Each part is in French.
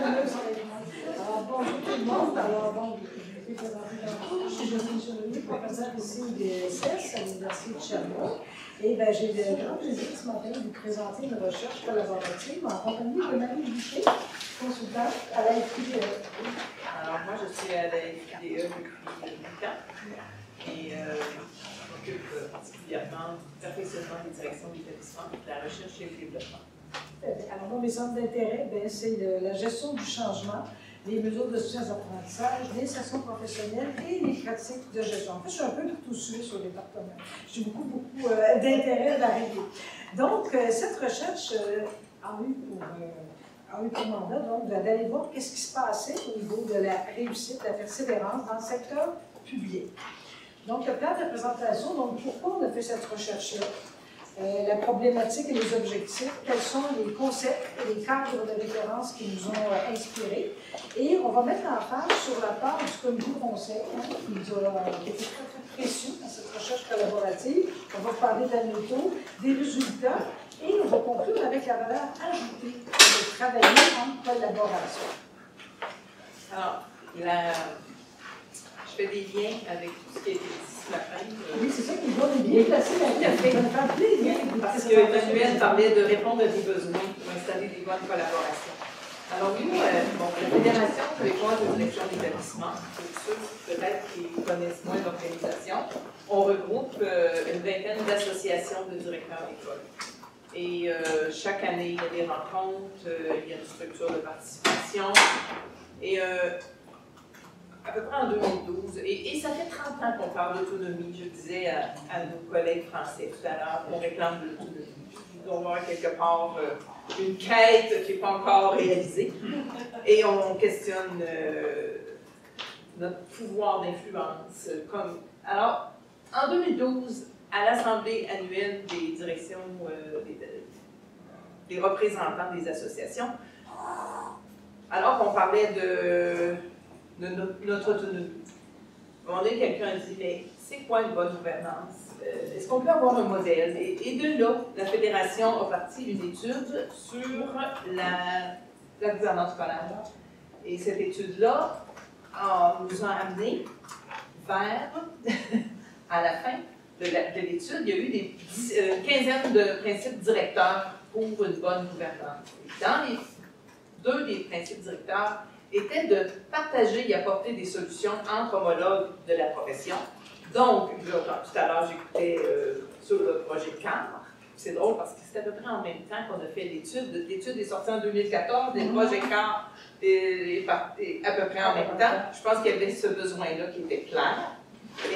Alors, bonjour tout le monde. Alors, bon, je vais présenter tantôt. Je suis Jocelyne Chevalier, professeure ici au DSS à l'Université de Sherbrooke. Et bien, j'ai le grand plaisir ce matin de vous présenter une recherche collaborative en compagnie de Marie Boucher, consultante à la FIDE. Alors, moi, je suis à la FIDE depuis 8 ans et je m'occupe particulièrement du perfectionnement des directions d'établissement, de la recherche et le développement. Alors, moi, mes centres d'intérêt, c'est la gestion du changement, les mesures de soutien d'apprentissage, l'insertion professionnelle et les pratiques de gestion. En fait, je suis un peu partout suivie sur le département. J'ai beaucoup d'intérêt d'arriver. Donc, cette recherche a eu pour mandat d'aller voir qu'est-ce qui se passait au niveau de la réussite, de la persévérance dans le secteur public. Donc, le plan de présentation, donc pourquoi on a fait cette recherche-là? La problématique et les objectifs, quels sont les concepts et les cadres de référence qui nous ont inspirés. Et on va mettre en face sur la part du comité conseil, qui a été très précieux dans cette recherche collaborative. On va parler d'anecdotes, des résultats, et on va conclure avec la valeur ajoutée de travailler en collaboration. Alors, je fais des liens avec tout ce qui a été dit ce matin. Oui, c'est ça qui est bien placé. Parce que Emmanuel parlait de répondre à des besoins pour installer des bonnes collaborations. Alors, nous, la Fédération québécoise de direction d'établissement, pour ceux peut-être qui connaissent moins l'organisation, on regroupe une vingtaine d'associations de directeurs d'école. Et chaque année, il y a des rencontres, il y a une structure de participation. Et à peu près en 2012, et ça fait 30 ans qu'on parle d'autonomie. Je disais à nos collègues français tout à l'heure qu'on réclame de l'autonomie. Il doit y avoir quelque part une quête qui n'est pas encore réalisée. Et on questionne notre pouvoir d'influence. Alors, en 2012, à l'Assemblée annuelle des directions des représentants des associations, alors qu'on parlait de notre autonomie. À un moment donné, quelqu'un a dit, mais c'est quoi une bonne gouvernance? Est-ce qu'on peut avoir un modèle? Et de là, la Fédération a parti une étude sur la gouvernance scolaire. Et cette étude-là nous a amené vers, à la fin de l'étude, il y a eu des quinzaines de principes directeurs pour une bonne gouvernance. Et dans les deux des principes directeurs, était de partager et apporter des solutions entre homologues de la profession. Donc, tout à l'heure, j'écoutais sur le projet CAR. C'est drôle parce que c'est à peu près en même temps qu'on a fait l'étude. L'étude est sortie en 2014, les projets CAR est à peu près en même temps. Je pense qu'il y avait ce besoin-là qui était clair.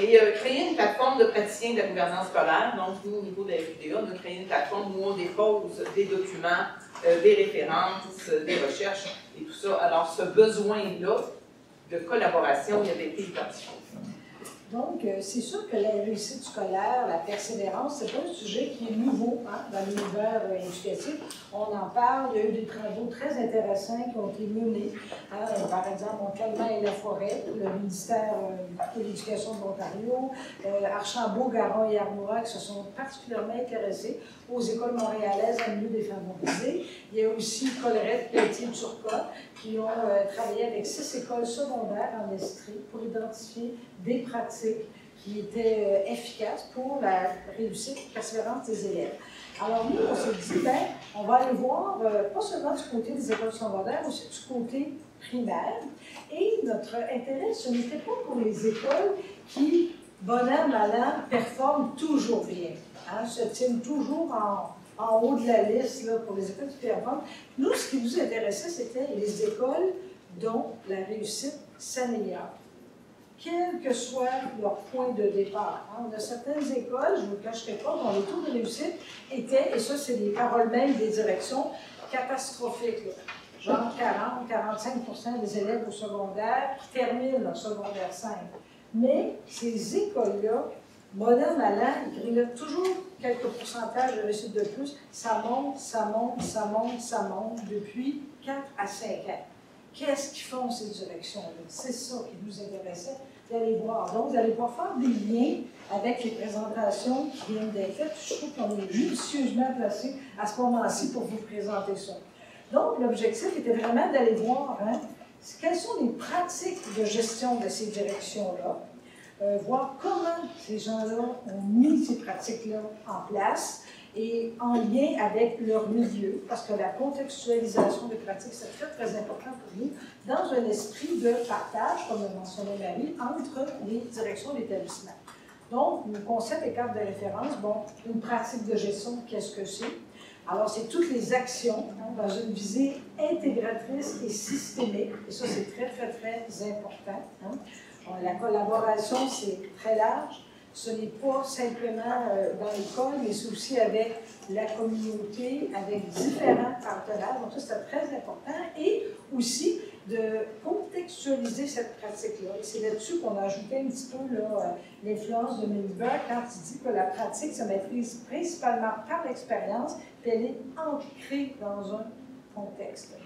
Et créer une plateforme de praticiens de la gouvernance scolaire. Donc, nous, au niveau de la FIDE, on a créé une plateforme où on dépose des documents, des références, des recherches et tout ça. Alors, ce besoin-là de collaboration, il avait été identifié. Donc, c'est sûr que la réussite scolaire, la persévérance, c'est pas un sujet qui est nouveau dans l'univers éducatif. On en parle, il y a eu des travaux très intéressants qui ont été menés. Par exemple, Calment et Laforêt, le ministère de l'Éducation de l'Ontario, Archambault, Garon et Armora qui se sont particulièrement intéressés aux écoles montréalaises à milieu défavorisé. Il y a aussi Collerette, Pelletier, Turcotte qui ont travaillé avec 6 écoles secondaires en Estrie pour identifier des pratiques qui étaient efficaces pour la réussite et persévérance des élèves. Alors nous, on s'est dit, on va aller voir, pas seulement du côté des écoles secondaires, mais aussi du côté primaire. Et notre intérêt, ce n'était pas pour les écoles qui, bon an, mal an, performent toujours bien, se tiennent toujours en haut de la liste là, pour les écoles qui performent. Nous, ce qui nous intéressait, c'était les écoles dont la réussite s'améliore, quel que soit leur point de départ. On a certaines écoles, je ne vous cacherai pas, dont les taux de réussite étaient, et ça c'est les paroles mêmes des directions, catastrophiques. Là. Genre 40-45% des élèves au secondaire qui terminent leur secondaire 5. Mais ces écoles-là, moderne à l'an, ils grignotent toujours quelques pourcentages de réussite de plus. Ça monte, ça monte, ça monte, ça monte depuis 4 à 5 ans. Qu'est-ce qu'ils font ces directions-là? C'est ça qui nous intéressait d'aller voir. Donc, vous allez pouvoir faire des liens avec les présentations qui viennent d'être faites. Je trouve qu'on est judicieusement placé à ce moment-ci pour vous présenter ça. Donc, l'objectif était vraiment d'aller voir quelles sont les pratiques de gestion de ces directions-là, voir comment ces gens-là ont mis ces pratiques-là en place et en lien avec leur milieu, parce que la contextualisation des pratiques, c'est très, très important pour nous, dans un esprit de partage, comme le mentionnait Marie, entre les directions d'établissement. Donc, le concept et cadre de référence, bon, une pratique de gestion, qu'est-ce que c'est? Alors, c'est toutes les actions dans une visée intégratrice et systémique, et ça, c'est très, très, très important. La collaboration, c'est très large. Ce n'est pas simplement dans l'école, mais c'est aussi avec la communauté, avec différents partenaires. Donc, ça, c'est très important. Et aussi de contextualiser cette pratique-là. Et c'est là-dessus qu'on a ajouté un petit peu l'influence de Milberg quand il dit que la pratique se maîtrise principalement par l'expérience, puis elle est ancrée dans un contexte.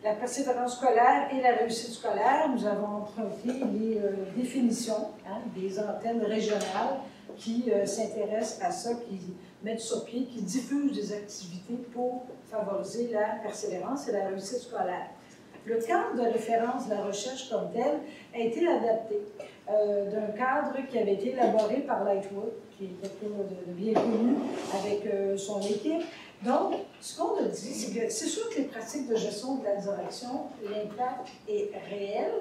La persévérance scolaire et la réussite scolaire, nous avons emprunté les définitions des antennes régionales qui s'intéressent à ça, qui mettent sur pied, qui diffusent des activités pour favoriser la persévérance et la réussite scolaire. Le cadre de référence de la recherche comme tel a été adapté d'un cadre qui avait été élaboré par Lightwood, qui est quelqu'un de bien connu avec son équipe. Donc, ce qu'on a dit, c'est que c'est sûr que les pratiques de gestion de la direction, l'impact est réel,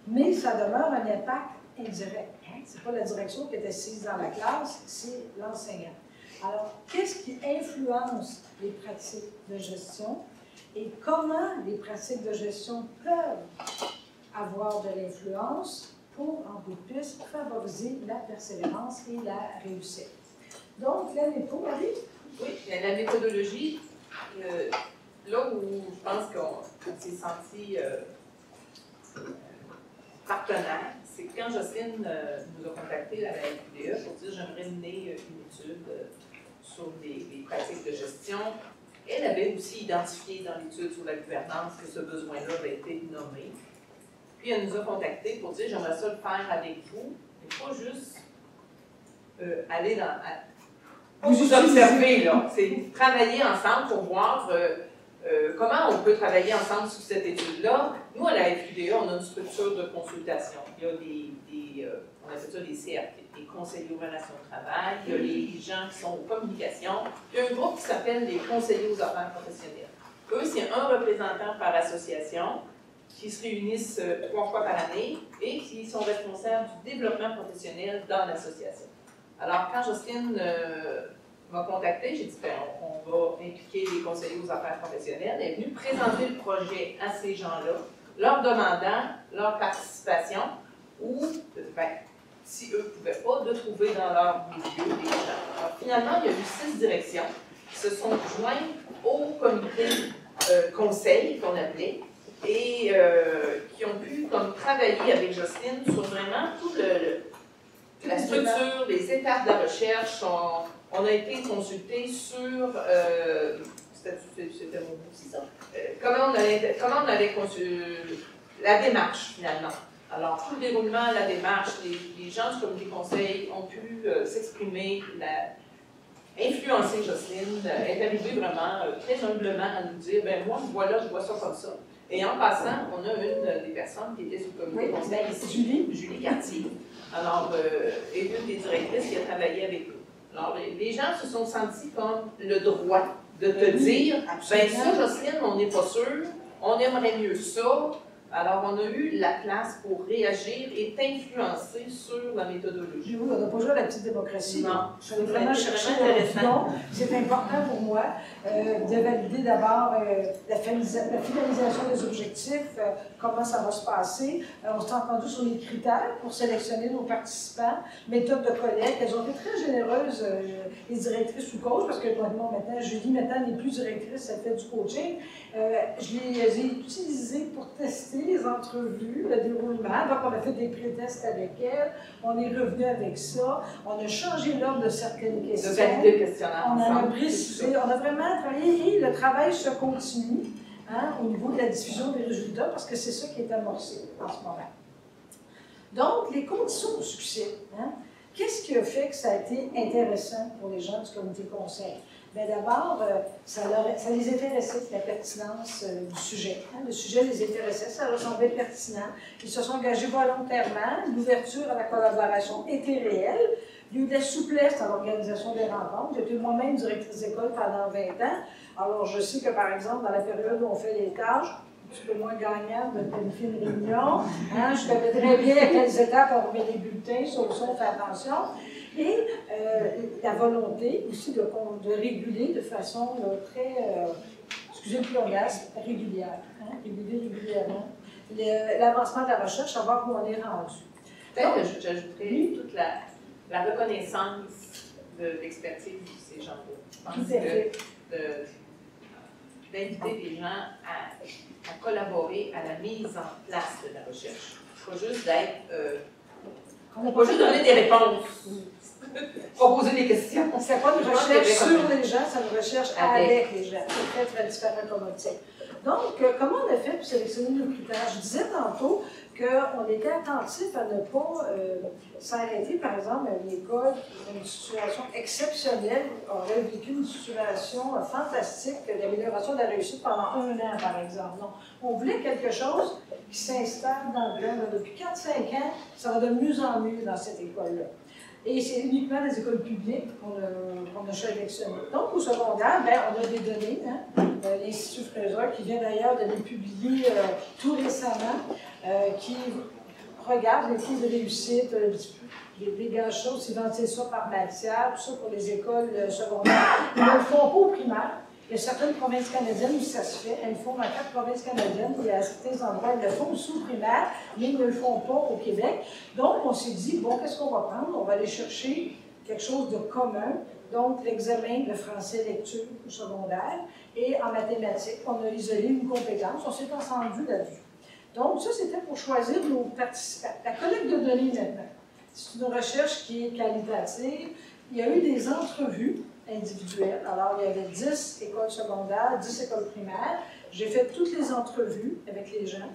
mais ça demeure un impact indirect. Ce n'est pas la direction qui est assise dans la classe, c'est l'enseignant. Alors, qu'est-ce qui influence les pratiques de gestion et comment les pratiques de gestion peuvent avoir de l'influence pour, en bout de piste, favoriser la persévérance et la réussite. Donc, la méthode, Marie? Oui, la méthodologie, là où je pense qu'on s'est senti partenaire, c'est quand Jocelyne nous a contactés à la FQDE pour dire j'aimerais mener une étude sur les pratiques de gestion. Elle avait aussi identifié dans l'étude sur la gouvernance que ce besoin-là avait été nommé. Puis elle nous a contactés pour dire j'aimerais ça le faire avec vous, mais pas juste aller dans. Vous observer, là. C'est travailler ensemble pour voir comment on peut travailler ensemble sur cette étude-là. Nous, à la FQDE, on a une structure de consultation. Il y a on appelle ça des CRT, des conseillers aux relations de travail. Il y a les gens qui sont aux communications. Il y a un groupe qui s'appelle les conseillers aux affaires professionnelles. Eux, c'est un représentant par association qui se réunissent 3 fois par année et qui sont responsables du développement professionnel dans l'association. Alors, quand Jocelyne m'a contactée, j'ai dit ben, on va impliquer les conseillers aux affaires professionnelles. Elle est venue présenter le projet à ces gens-là, leur demandant leur participation ou, ben, si eux ne pouvaient pas, de trouver dans leur milieu des gens. Alors, finalement, il y a eu 6 directions qui se sont jointes au comité conseil qu'on appelait et qui ont pu comme, travailler avec Jocelyne sur vraiment tout la structure, les étapes de la recherche. On a été consulté sur, c'était mon mot, c'est ça, comment on allait la démarche finalement. Alors, tout le déroulement, la démarche, les gens du comité conseil ont pu s'exprimer, influencer Jocelyne, est arrivée vraiment très humblement à nous dire, ben moi, voilà, je vois ça comme ça. Et en passant, on a une des personnes qui était sur le comité conseil ici, Julie Cartier. Alors, est une des directrices qui a travaillé avec eux. Alors, les gens se sont sentis comme le droit de te dire, ben ça, Jocelyne, on n'est pas sûr, on aimerait mieux ça. Alors, on a eu la place pour réagir et t'influencer sur la méthodologie. Oui, on n'a pas joué à la petite démocratie. Non. Je vais vraiment chercher intéressant. C'est important pour moi de valider d'abord la finalisation des objectifs, comment ça va se passer. On s'est entendu sur les critères pour sélectionner nos participants, méthode de collecte. Elles ont été très généreuses, les directrices sous coach, parce que maintenant, Julie n'est plus directrice, elle fait du coaching. Je les ai utilisées pour tester les entrevues, le déroulement. Donc, on a fait des pré-tests avec elle. On est revenu avec ça. On a changé l'ordre de certaines questions. De valider le questionnaire. On en a précisé. On a vraiment travaillé et le travail se continue au niveau de la diffusion des résultats parce que c'est ça qui est amorcé en ce moment. Donc, les conditions de succès. Qu'est-ce qui a fait que ça a été intéressant pour les gens du comité conseil? Bien, d'abord, ça les intéressait, la pertinence du sujet. Hein. Le sujet les intéressait, ça leur semblait pertinent. Ils se sont engagés volontairement. L'ouverture à la collaboration était réelle. Il y a eu de la souplesse dans l'organisation des rencontres. J'étais moi-même directrice d'école pendant 20 ans. Alors, je sais que, par exemple, dans la période où on fait les tâches, un petit peu moins gagnant de planifier une réunion. Hein, je savais très bien à quelles étapes on remet les bulletins, sur ça, on fait attention. Et la volonté aussi de réguler de façon très, excusez le plongasme, régulière. Hein, réguler régulièrement. L'avancement de la recherche, savoir où on est rendu. Peut-être que j'ajouterais toute la reconnaissance de l'expertise de ces gens-là. Je pense que d'inviter des gens à collaborer à la mise en place de la recherche. Pas juste d'être... pas juste donner des réponses. Proposer des questions. C'est pas une recherche sur les gens, c'est une recherche avec les gens. C'est très, très différent comme outil. Donc, comment on a fait pour sélectionner nos critères? Je disais tantôt qu'on était attentif à ne pas s'arrêter, par exemple, à une école qui, dans une situation exceptionnelle, aurait vécu une situation fantastique d'amélioration de la réussite pendant 1 an, par exemple. Non. On voulait quelque chose qui s'installe dans le temps. Depuis 4-5 ans, ça va de mieux en mieux dans cette école-là. Et c'est uniquement les écoles publiques qu'on a sélectionnées. Donc, au secondaire, ben, on a des données. Hein? L'Institut Fraser, qui vient d'ailleurs de les publier tout récemment, qui regarde les taux de réussite, les dégages choses, ils vendent ça par matière, tout ça pour les écoles secondaires. Ils ne le font pas au primaire. Il y a certaines provinces canadiennes où ça se fait. Elles le font dans 4 provinces canadiennes. Il y a certains endroits où ils le font aussi au primaire, mais ils ne le font pas au Québec. Donc, on s'est dit, bon, qu'est-ce qu'on va prendre? On va aller chercher quelque chose de commun. Donc, l'examen de français lecture au secondaire. Et en mathématiques, on a isolé une compétence. On s'est entendu là-dessus. Donc, ça, c'était pour choisir nos participants. La collecte de données, maintenant, c'est une recherche qui est qualitative. Il y a eu des entrevues individuelles. Alors, il y avait 10 écoles secondaires, 10 écoles primaires. J'ai fait toutes les entrevues avec les gens.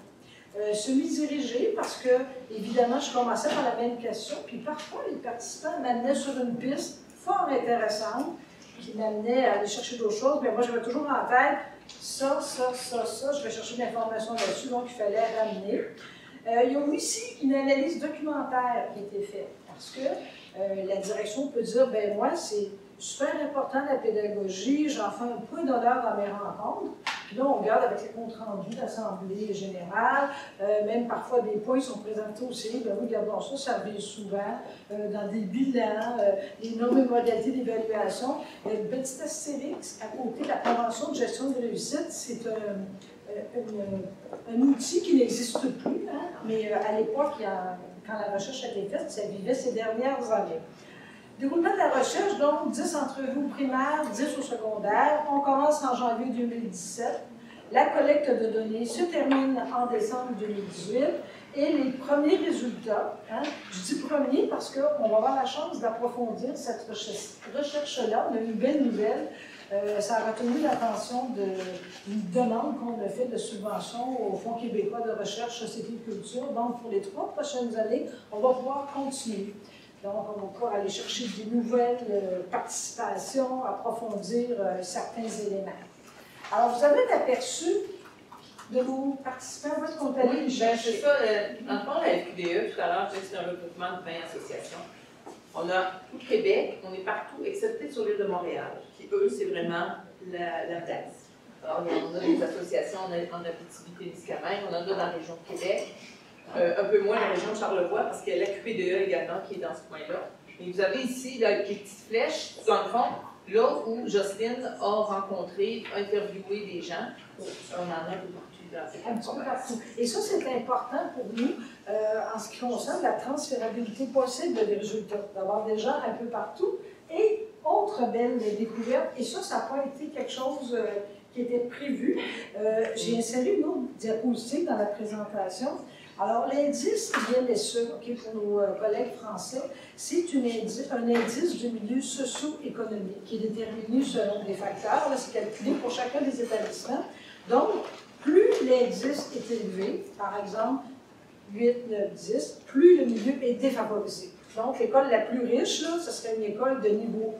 Semi-dirigées parce que, évidemment, je commençais par la même question, puis parfois, les participants m'amenaient sur une piste fort intéressante qui m'amenait à aller chercher d'autres choses. Mais moi, j'avais toujours en tête ça, je vais chercher de l'information là-dessus, donc il fallait ramener. Il y a aussi une analyse documentaire qui a été faite, parce que la direction peut dire, ben moi, c'est super important la pédagogie, j'en fais un point d'honneur dans mes rencontres. Puis là, on regarde avec les comptes rendus d'assemblée générale, même parfois des points sont présentés aussi. Ben oui, regardons ça, ça revient souvent dans des bilans, les normes et modalités d'évaluation. Il y a une petite astérix à côté de la convention de gestion de réussite. C'est un outil qui n'existe plus, hein, mais à l'époque, quand la recherche a été faite, ça vivait ces dernières années. Déroulement de la recherche, donc 10 entrevues primaires, 10 au secondaire. On commence en janvier 2017. La collecte de données se termine en décembre 2018. Et les premiers résultats, hein, je dis premiers parce qu'on va avoir la chance d'approfondir cette recherche-là. On a eu une belle nouvelle. Ça a retenu l'attention d'une demande qu'on a faite de subvention au Fonds québécois de recherche, société et culture. Donc, pour les 3 prochaines années, on va pouvoir continuer. Donc, on va pouvoir aller chercher des nouvelles participations, approfondir certains éléments. Alors, vous avez aperçu de vos participants, où est-ce qu'on est allé les chercher? C'est ça, dans le fond, la FQDE, tout à l'heure, c'est un regroupement de 20 associations. On a tout le Québec, on est partout, excepté sur l'île de Montréal, qui, eux, c'est vraiment la base. Alors, on a des associations en Abitibi-Témiscamingue, on en a dans la région de Québec. Un peu moins la région de Charlevoix, parce qu'il y a la QPDE également qui est dans ce coin-là. Et vous avez ici là, les petites flèches, dans le fond, là où Jocelyne a rencontré, interviewé des gens. On en a un peu partout dans cette information. Et ça, c'est important pour nous en ce qui concerne la transférabilité possible des résultats, d'avoir des gens un peu partout. Et autre belle découverte, et ça n'a pas été quelque chose qui était prévu. J'ai inséré une autre diapositive dans la présentation. Alors, l'indice ILSE, pour nos collègues français, c'est un indice du milieu socio-économique qui est déterminé selon des facteurs. C'est calculé pour chacun des établissements. Donc, plus l'indice est élevé, par exemple 8, 9, 10, plus le milieu est défavorisé. Donc, l'école la plus riche, là, ce serait une école de niveau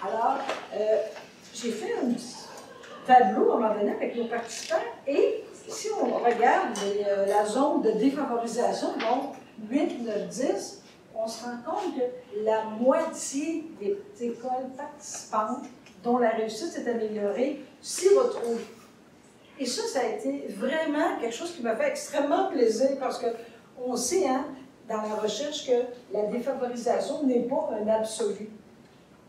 1. Alors, j'ai fait un petit tableau à un moment donné avec nos participants et si on regarde la zone de défavorisation, donc 8, 9, 10, on se rend compte que la moitié des écoles participantes dont la réussite s'est améliorée s'y retrouvent. Et ça a été vraiment quelque chose qui m'a fait extrêmement plaisir parce qu'on sait dans la recherche que la défavorisation n'est pas un absolu.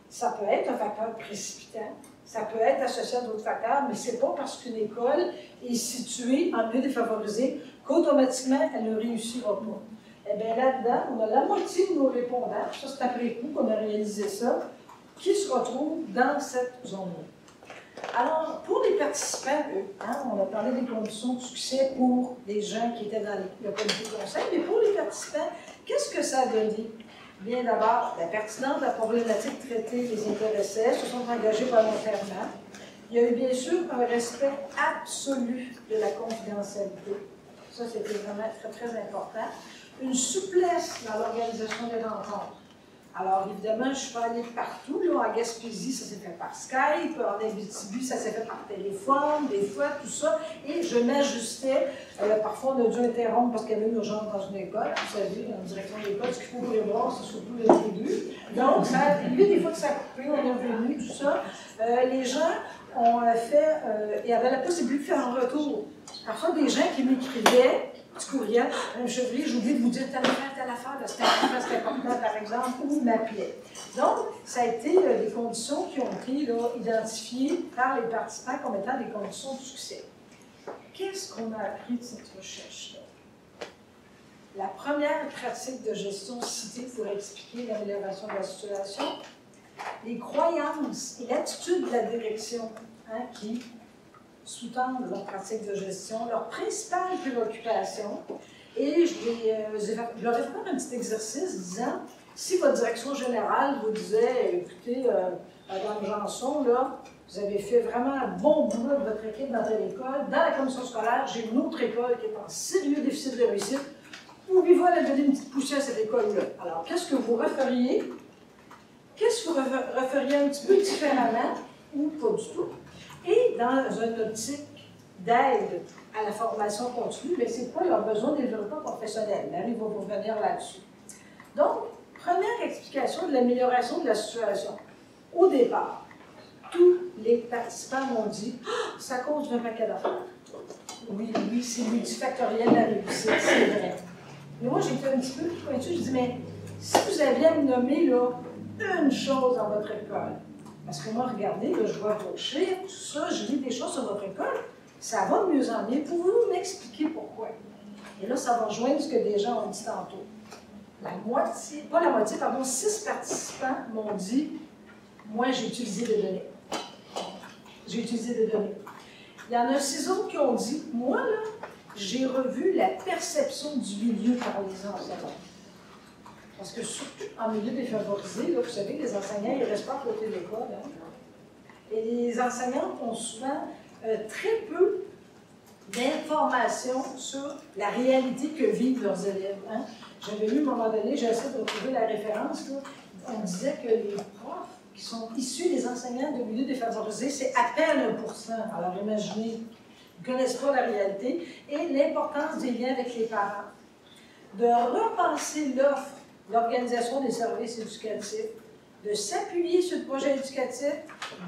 Ça peut être un facteur précipitant, ça peut être associé à d'autres facteurs, mais ce n'est pas parce qu'une école est située en milieu défavorisé qu'automatiquement elle ne réussira pas. Eh bien là-dedans, on a la moitié de nos répondants, ça c'est après coup qu'on a réalisé ça, qui se retrouvent dans cette zone-là. Alors, pour les participants, eux, on a parlé des conditions de succès pour les gens qui étaient dans le comité de conseil, mais pour les participants, qu'est-ce que ça a donné? Bien d'abord, la pertinence de la problématique traitée les intéressait, se sont engagés volontairement. Il y a eu bien sûr un respect absolu de la confidentialité. Ça, c'était vraiment très, très important. Une souplesse dans l'organisation des rencontres. Alors, évidemment, je ne suis pas allée partout. Là, en Gaspésie, ça s'est fait par Skype. En Abitibi, ça s'est fait par téléphone, des fois, tout ça. Et je m'ajustais. Parfois, on a dû interrompre parce qu'il y avait une urgence dans une école. Vous savez, dans la direction de l'école, ce qu'il faut prévoir, c'est surtout le début. Donc, ça a arrivé des fois que ça a coupé, on est revenu, tout ça. Les gens ont fait, et avaient la possibilité de faire un retour. Parfois, des gens qui m'écrivaient, petit courriel, Chevrier, j'ai oublié de vous dire telle affaire, c'était important, par exemple, ou m'appelait. Donc, ça a été des conditions qui ont été là, identifiées par les participants comme étant des conditions de succès. Qu'est-ce qu'on a appris de cette recherche-là? La première pratique de gestion citée pour expliquer l'amélioration de la situation, les croyances et l'attitude de la direction qui sous-tendent leur pratique de gestion, leur principale préoccupation. Et je leur ai fait un petit exercice disant, si votre direction générale vous disait, écoutez, Madame Janson, là, vous avez fait vraiment un bon boulot de votre équipe dans telle école, dans la commission scolaire, j'ai une autre école qui est en sérieux déficit de réussite, pouvez-vous aller donner une petite poussée à cette école-là? Alors, qu'est-ce que vous referiez? Qu'est-ce que vous referiez un petit peu différemment ou pas du tout? Et dans une optique d'aide à la formation continue, mais c'est quoi leur besoin de développement professionnel? Marie va vous revenir là-dessus. Donc, première explication de l'amélioration de la situation. Au départ, tous les participants m'ont dit « c'est à cause d'un paquet d'affaires. » Oui, c'est multifactoriel la réussite, c'est vrai. Mais moi, j'ai été un petit peu plus pointu, je dis « mais si vous aviez à me nommer là, une chose dans votre école, parce que moi, regardez, là, je vois vos chiffres, tout ça, je lis des choses sur votre école, ça va de mieux en mieux. Pouvez-vous m'expliquer pourquoi? » Et là, ça va rejoindre ce que des gens ont dit tantôt. La moitié, pas la moitié, pardon, 6 participants m'ont dit « moi, j'ai utilisé des données. » J'ai utilisé des données. Il y en a 6 autres qui ont dit « moi, là, j'ai revu la perception du milieu par les enseignants. » Parce que surtout en milieu défavorisé, là, vous savez, les enseignants, ils restent pas à côté de l'école. Et les enseignants ont souvent très peu d'informations sur la réalité que vivent leurs élèves. J'avais lu à un moment donné, j'ai essayé de retrouver la référence, là, on disait que les profs qui sont issus des enseignants de milieu défavorisé, c'est à peine 1%. Alors imaginez, ils ne connaissent pas la réalité et l'importance des liens avec les parents. De repenser l'offre, l'organisation des services éducatifs, de s'appuyer sur le projet éducatif,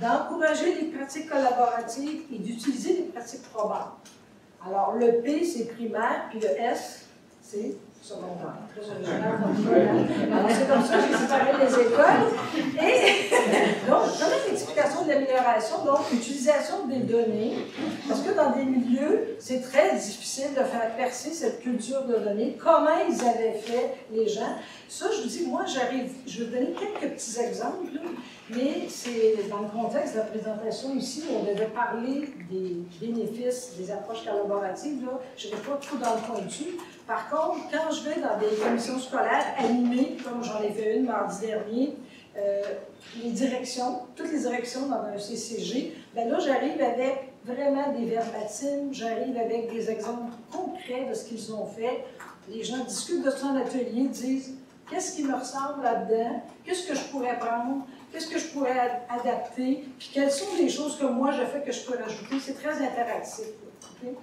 d'encourager les pratiques collaboratives et d'utiliser des pratiques probantes. Alors, le P, c'est primaire, puis le S, c'est secondaire. Très original comme ça. Alors, c'est comme ça que j'ai séparé les écoles. Et donc, première explication de l'amélioration, donc, utilisation des données, parce que dans des milieux, c'est très difficile de faire percer cette culture de données. Comment ils avaient fait, les gens? Ça, je vous dis, moi, je vais vous donner quelques petits exemples, là, mais c'est dans le contexte de la présentation ici, où on devait parler des bénéfices des approches collaboratives. Là, je ne vais pas trop dans le pointu. Par contre, quand je vais dans des commissions scolaires animées, comme j'en ai fait une mardi dernier, les directions, toutes les directions dans un CCG, bien là, j'arrive avec vraiment des verbatims, j'arrive avec des exemples concrets de ce qu'ils ont fait. Les gens discutent de ça en atelier, disent « qu'est-ce qui me ressemble là-dedans? Qu'est-ce que je pourrais prendre? qu'est-ce que je pourrais adapter, puis quelles sont les choses que moi je fais que je peux rajouter. C'est très interactif. Okay?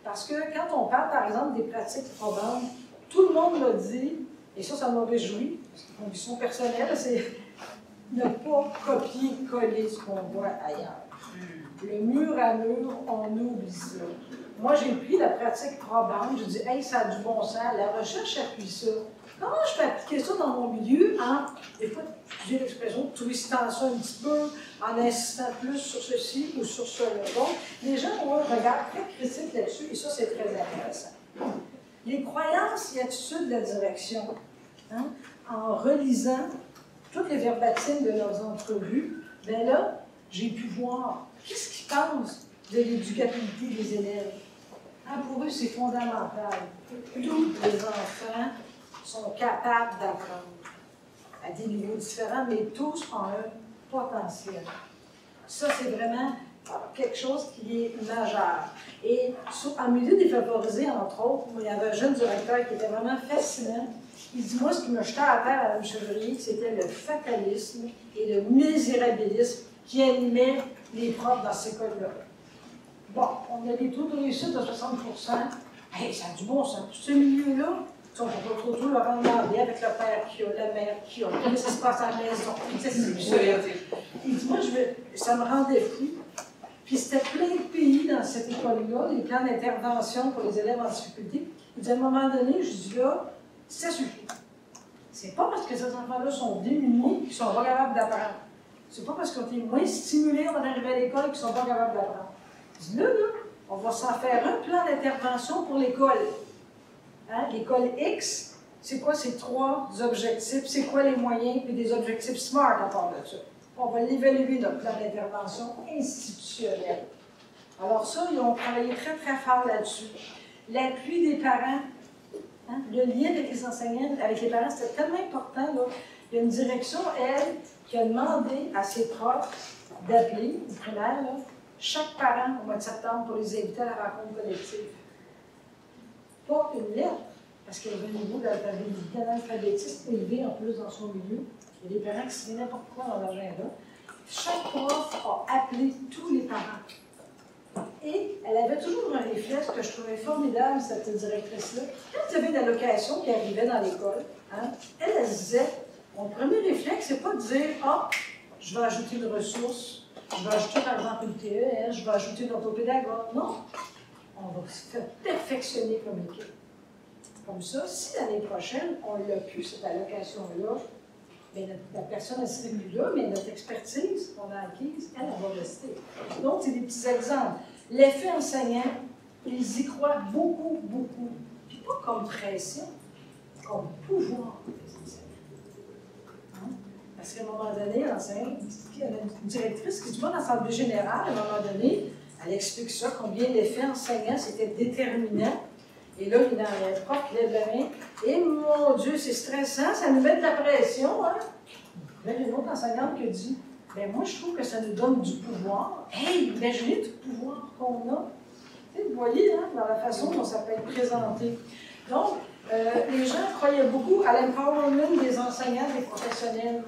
Parce que quand on parle, par exemple, des pratiques probantes, tout le monde l'a dit, et ça m'a réjoui, parce que condition personnelle, c'est ne pas copier-coller ce qu'on voit ailleurs. Le mur à mur, on oublie ça. Moi, j'ai pris la pratique probante, j'ai dit, hey, ça a du bon sens, la recherche appuie ça. Comment je peux appliquer ça dans mon milieu en, des fois, j'ai l'expression, twistant ça un petit peu, en insistant plus sur ceci ou sur cela. Donc, les gens ont un regard très critique là-dessus, et ça, c'est très intéressant. Les croyances et attitudes de la direction, hein, en relisant toutes les verbatimes de leurs entrevues, bien là, j'ai pu voir qu'est-ce qu'ils pensent de l'éducabilité des élèves. Ah, pour eux, c'est fondamental. Tous les enfants sont capables d'apprendre à des niveaux différents, mais tous ont un potentiel. Ça, c'est vraiment quelque chose qui est majeur. Et en milieu défavorisé, entre autres, il y avait un jeune directeur qui était vraiment fascinant. Il dit, moi, ce qui me jetait à terre à Mme Chevrier, c'était le fatalisme et le misérabilisme qui animait les profs dans ces écoles-là. Bon, on a des taux de réussite de 60%. Hey, ça a du bon sens. Ce milieu-là, on peut pas trop le rendre avec le père qui a, la mère qui a, comment ça se passe à la maison. Il dit, moi, ça me rendait fou. Puis c'était plein de pays dans cette école-là, les plans d'intervention pour les élèves en difficulté. Il dit, à un moment donné, je dis là, ça suffit. C'est pas parce que ces enfants-là sont démunis qu'ils sont pas capables d'apprendre. C'est pas parce qu'ils ont été moins stimulés avant d'arriver à l'école qu'ils sont pas capables d'apprendre. Je dis là, on va s'en faire un plan d'intervention pour l'école. Hein? L'école X, c'est quoi ces 3 objectifs? C'est quoi les moyens? Puis des objectifs SMART à part de ça. On va l'évaluer, notre plan d'intervention institutionnel. Alors ça, ils ont travaillé très, très fort là-dessus. L'appui des parents, hein? Le lien avec les enseignants, avec les parents, c'était tellement important. Là. Il y a une direction, elle, qui a demandé à ses profs d'appeler, au primaire, là, chaque parent au mois de septembre pour les inviter à la rencontre collective. Pas une lettre, parce qu'il y avait un niveau d'alphabétisme élevé en plus dans son milieu. Il y a des parents qui se disent n'importe quoi dans l'agenda. Chaque prof a appelé tous les parents. Et elle avait toujours un réflexe que je trouvais formidable, cette directrice-là. Quand il y avait une allocation qui arrivait dans l'école, hein, elle disait, mon premier réflexe, c'est pas de dire, ah, je vais ajouter une ressource, je vais ajouter par exemple une TES, je vais ajouter une orthopédagogue. Non, on va se faire perfectionner comme équipe. Comme ça, si l'année prochaine, on l'a pu, cette allocation-là, bien, la personne ne serait plus là, mais notre expertise qu'on a acquise, elle va rester. Donc, c'est des petits exemples. L'effet enseignant, ils y croient beaucoup, beaucoup. Puis pas comme pression, comme pouvoir des enseignants. Hein? Parce qu'à un moment donné, l'enseignant, il y a une directrice qui dit pas dans l'Assemblée générale, à un moment donné, elle explique ça, combien l'effet enseignant, c'était déterminant. Et là, il y a un prof qui lève la main. Et mon Dieu, c'est stressant, ça nous met de la pression. Hein? Là, il y a une autre enseignante qui dit, bien, moi, je trouve que ça nous donne du pouvoir. Hey, imaginez tout le pouvoir qu'on a. Vous voyez, hein, dans la façon dont ça peut être présenté. Donc, les gens croyaient beaucoup à l'empowerment des enseignants, des professionnels.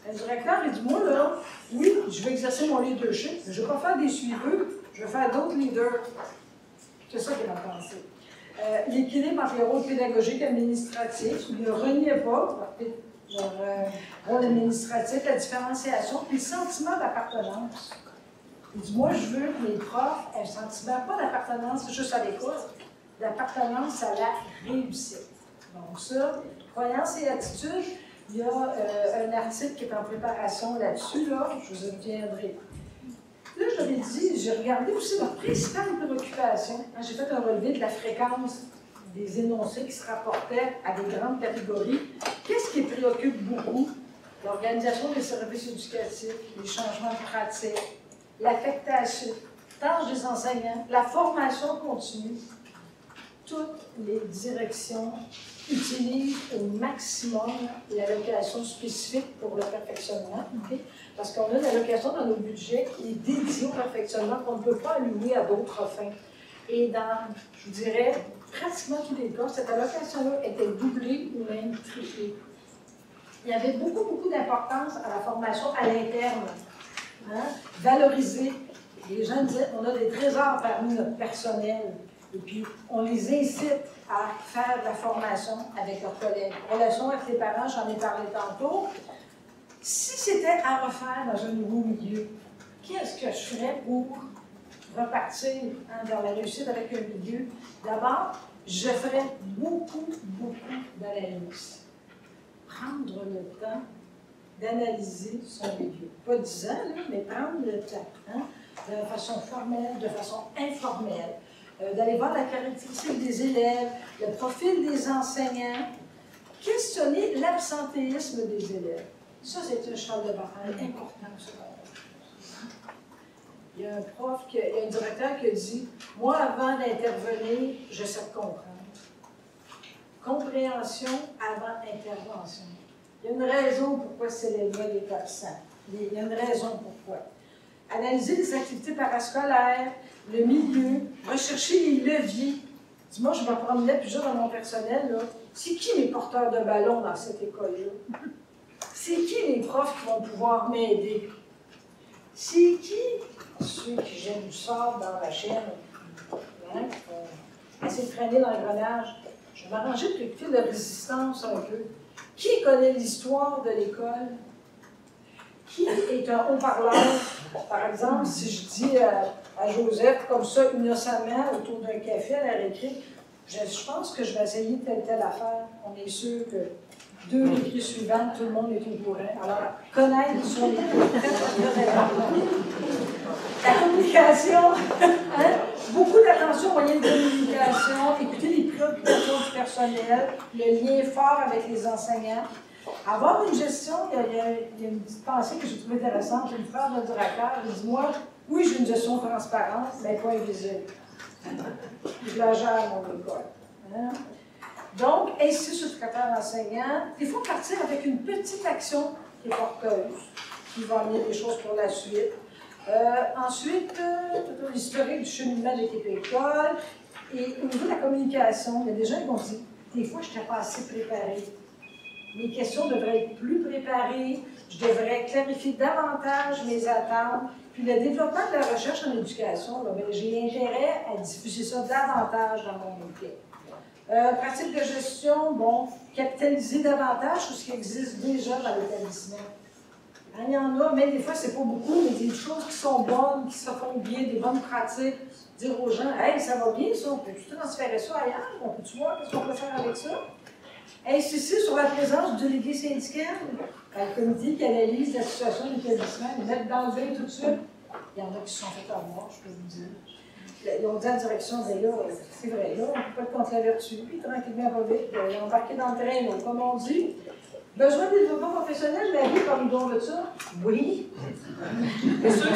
Le directeur, il dit, moi, là, oui, je vais exercer mon leadership, mais je ne vais pas faire des suiveux, je vais faire d'autres leaders. C'est ça qu'il a pensé. L'équilibre entre les rôles pédagogiques et administratifs, il ne reniait pas leur rôle administratif, la différenciation, puis le sentiment d'appartenance. Il dit, moi, je veux que les profs aient un sentiment, pas d'appartenance juste à l'école, d'appartenance à la réussite. Donc ça, croyances et attitudes, il y a un article qui est en préparation là-dessus, là, je vous reviendrai. Là, je l'avais dit, j'ai regardé aussi leur principale préoccupation. J'ai fait un relevé de la fréquence des énoncés qui se rapportaient à des grandes catégories. Qu'est-ce qui préoccupe beaucoup? L'organisation des services éducatifs, les changements de pratique, l'affectation, tâches des enseignants, la formation continue. Toutes les directions utilisent au maximum l'allocation spécifique pour le perfectionnement, okay? Parce qu'on a une allocation dans nos budgets qui est dédiée au perfectionnement qu'on ne peut pas allouer à d'autres fins. Et dans, je vous dirais, pratiquement tous les cas, cette allocation-là était doublée ou même triplée. il y avait beaucoup d'importance à la formation à l'interne. Hein? Valoriser. Les gens disaient, on a des trésors parmi notre personnel. Et puis, on les incite à faire de la formation avec leurs collègues. Relation avec les parents, j'en ai parlé tantôt. Si c'était à refaire dans un nouveau milieu, qu'est-ce que je ferais pour repartir vers la réussite avec un milieu? D'abord, je ferais beaucoup d'analyse. Prendre le temps d'analyser son milieu. Pas 10 ans, là, mais prendre le temps, hein, de façon formelle, de façon informelle, d'aller voir la caractéristique des élèves, le profil des enseignants, questionner l'absentéisme des élèves. Ça, c'est un cheval de bataille important au secondaire. Il y a un prof, il y a un directeur qui a dit « Moi, avant d'intervenir, j'essaie de comprendre. » Compréhension avant intervention. Il y a une raison pourquoi cet élève-là est absent. Il y a une raison pourquoi. Analyser les activités parascolaires, le milieu, rechercher les leviers. Dis-moi, je me promenais plusieurs dans mon personnel. C'est qui les porteurs de ballon dans cette école-là? C'est qui les profs qui vont pouvoir m'aider? C'est qui ceux qui gênent du sable dans la chaîne? Hein? Essayer de freiner l'engrenage. Je vais m'arranger pour écouter de résistance un peu. Qui connaît l'histoire de l'école? Qui est un haut-parleur? Par exemple, si je dis à Joseph, comme ça, innocemment, autour d'un café à la récré, je pense que je vais essayer telle affaire. On est sûr que 2 récrés suivantes, tout le monde est au courant. Alors, connaître son équipe, très important. La communication, hein? Beaucoup d'attention aux moyens de communication, écouter les préoccupations du personnel, le lien fort avec les enseignants. Avoir une gestion, il y a une petite pensée que j'ai trouvée intéressante, une phrase de directeur, il dit « Moi, oui, j'ai une gestion transparente, mais pas invisible. » Je la gère, mon école. Hein? Donc, ainsi sur le secrétaire enseignant, il faut partir avec une petite action qui est porteuse, qui va amener des choses pour la suite. Ensuite, l'historique du cheminement de l'équipe école. Et au niveau de la communication, il y a des gens qui vont dire des fois, je n'étais pas assez préparée. Mes questions devraient être plus préparées, je devrais clarifier davantage mes attentes. Puis le développement de la recherche en éducation, j'ai intérêt à diffuser ça davantage dans mon métier. Pratique de gestion, bon, capitaliser davantage sur ce qui existe déjà dans l'établissement. Il y en a, mais des fois, c'est pas beaucoup, mais des choses qui sont bonnes, qui se font bien, des bonnes pratiques. Dire aux gens, hey, ça va bien ça, on peut-tu transférer ça ailleurs? On peut-tu voir qu'est-ce qu'on peut faire avec ça? Insister sur la présence du délégué syndical, le comité qui analyse la situation de l'établissement, ils mettent dans le bain tout de suite. Il y en a qui se sont fait avoir, je peux vous dire. Ils ont dit à la direction, ben là, c'est vrai, là, on ne peut pas être contre la vertu, puis tranquillement, pas vite, ils ont embarqué dans le train, comme on dit. Besoin de développement professionnel, la vie comme ils doivent de ça? Oui. C'est sûr que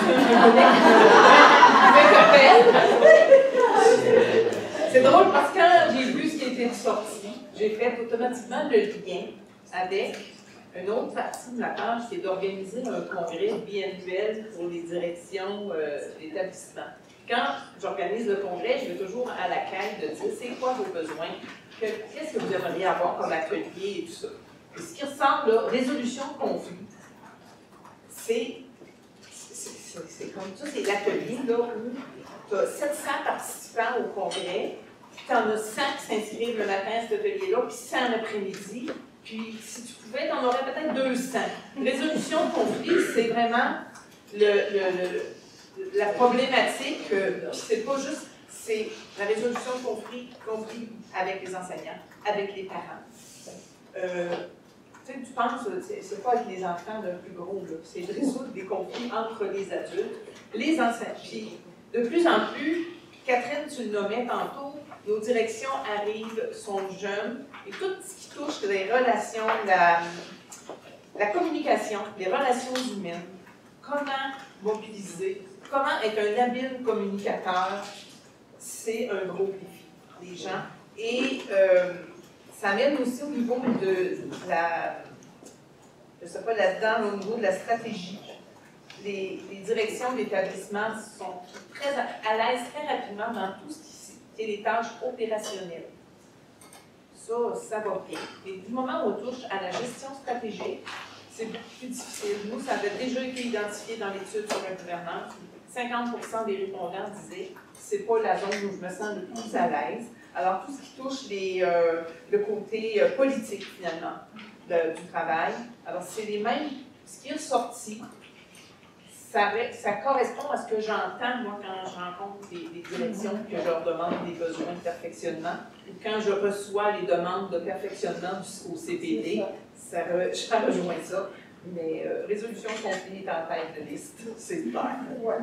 c'est drôle parce que quand j'ai vu ce qui était sorti, j'ai fait automatiquement le lien avec une autre partie de ma tâche, c'est d'organiser un congrès biannuel pour les directions d'établissement. Quand j'organise le congrès, je vais toujours à la quête de dire c'est quoi vos besoins, qu'est-ce que vous aimeriez avoir comme atelier et tout ça. Et ce qui ressemble à résolution de conflit, c'est comme ça, c'est l'atelier là où tu as 700 participants au congrès, puis tu en as 100 qui s'inscrivent le matin à cet atelier-là, puis 100 l'après-midi, puis si tu pouvais, tu en aurais peut-être 200. Résolution de conflit, c'est vraiment la problématique, puis c'est pas juste, c'est la résolution de conflit avec les enseignants, avec les parents. Tu penses, c'est pas avec les enfants le plus gros, c'est de résoudre des conflits entre les adultes, les enseignants. Puis, de plus en plus, Catherine, tu le nommais tantôt, nos directions arrivent, sont jeunes, et tout ce qui touche les relations, la communication, les relations humaines, comment mobiliser, comment être un habile communicateur, c'est un gros défi des gens. Et ça amène aussi au niveau de la, je ne sais pas là-dedans, au niveau de la stratégie. Les directions d'établissement sont très à l'aise très rapidement dans tout ce qui est les tâches opérationnelles. ça va bien. Et du moment où on touche à la gestion stratégique, c'est beaucoup plus difficile. Nous, ça avait déjà été identifié dans l'étude sur la gouvernance. 50% des répondants disaient « c'est pas la zone où je me sens le plus à l'aise ». Alors, tout ce qui touche le côté politique, finalement, du travail, alors c'est les mêmes, ce qui est ressorti, ça correspond à ce que j'entends, moi, quand je rencontre des directions, que je leur demande des besoins de perfectionnement, ou quand je reçois les demandes de perfectionnement au CPD, ça rejoint ça. Mais résolution de conflit est en tête de liste, c'est clair. Ouais.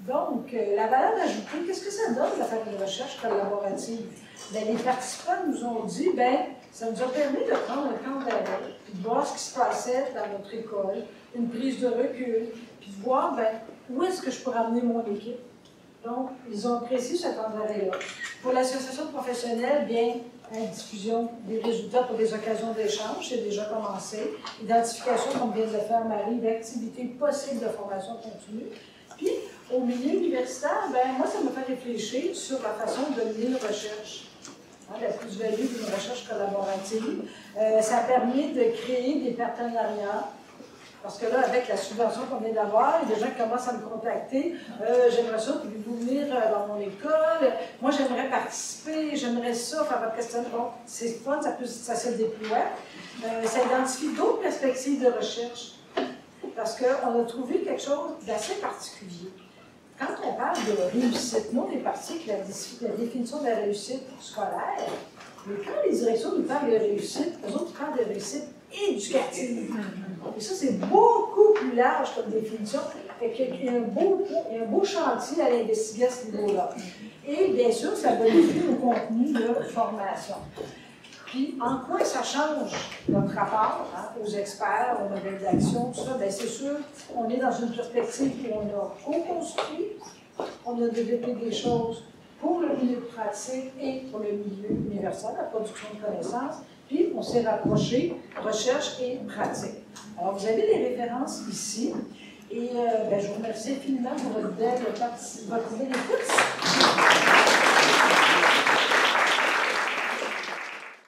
Donc, la valeur ajoutée, qu'est-ce que ça donne de faire une recherche collaborative? Bien, les participants nous ont dit, bien, ça nous a permis de prendre un camp d'arrêt, puis de voir ce qui se passait dans notre école, une prise de recul, puis de voir, bien, où est-ce que je pourrais amener mon équipe. Donc, ils ont apprécié ce temps d'arrêt-là. Pour l'association professionnelle, bien, la diffusion des résultats pour des occasions d'échange, c'est déjà commencé. Identification, comme vient de le faire Marie, d'activités possibles de formation continue. Puis, au milieu universitaire, ben, moi, ça me fait réfléchir sur la façon de mener une recherche. Hein, la plus-value d'une recherche collaborative. Ça a permis de créer des partenariats. Parce que là, avec la subvention qu'on vient d'avoir, il y a des gens qui commencent à me contacter. J'aimerais ça, pouvez-vous venir dans mon école? Moi, j'aimerais participer, j'aimerais ça, faire votre questionnaire. Bon, c'est fun, ça se déploie. Ça identifie d'autres perspectives de recherche. Parce qu'on a trouvé quelque chose d'assez particulier. Quand on parle de réussite, nous, on est parti avec la définition de la réussite scolaire, mais quand les directions nous parlent de réussite, eux autres parlent de réussite éducative. Et ça, c'est beaucoup plus large comme définition. Il y a un beau chantier à l'investiguer à ce niveau-là. Et bien sûr, ça bonifie nos contenus de formation. Puis, en quoi ça change notre rapport aux experts, aux modèles d'action, tout ça? Bien, c'est sûr, on est dans une perspective où on a co-construit, on a développé des choses pour le milieu pratique et pour le milieu universel, la production de connaissances, puis on s'est rapproché recherche et pratique. Alors, vous avez les références ici, et je vous remercie infiniment pour votre belle écoute.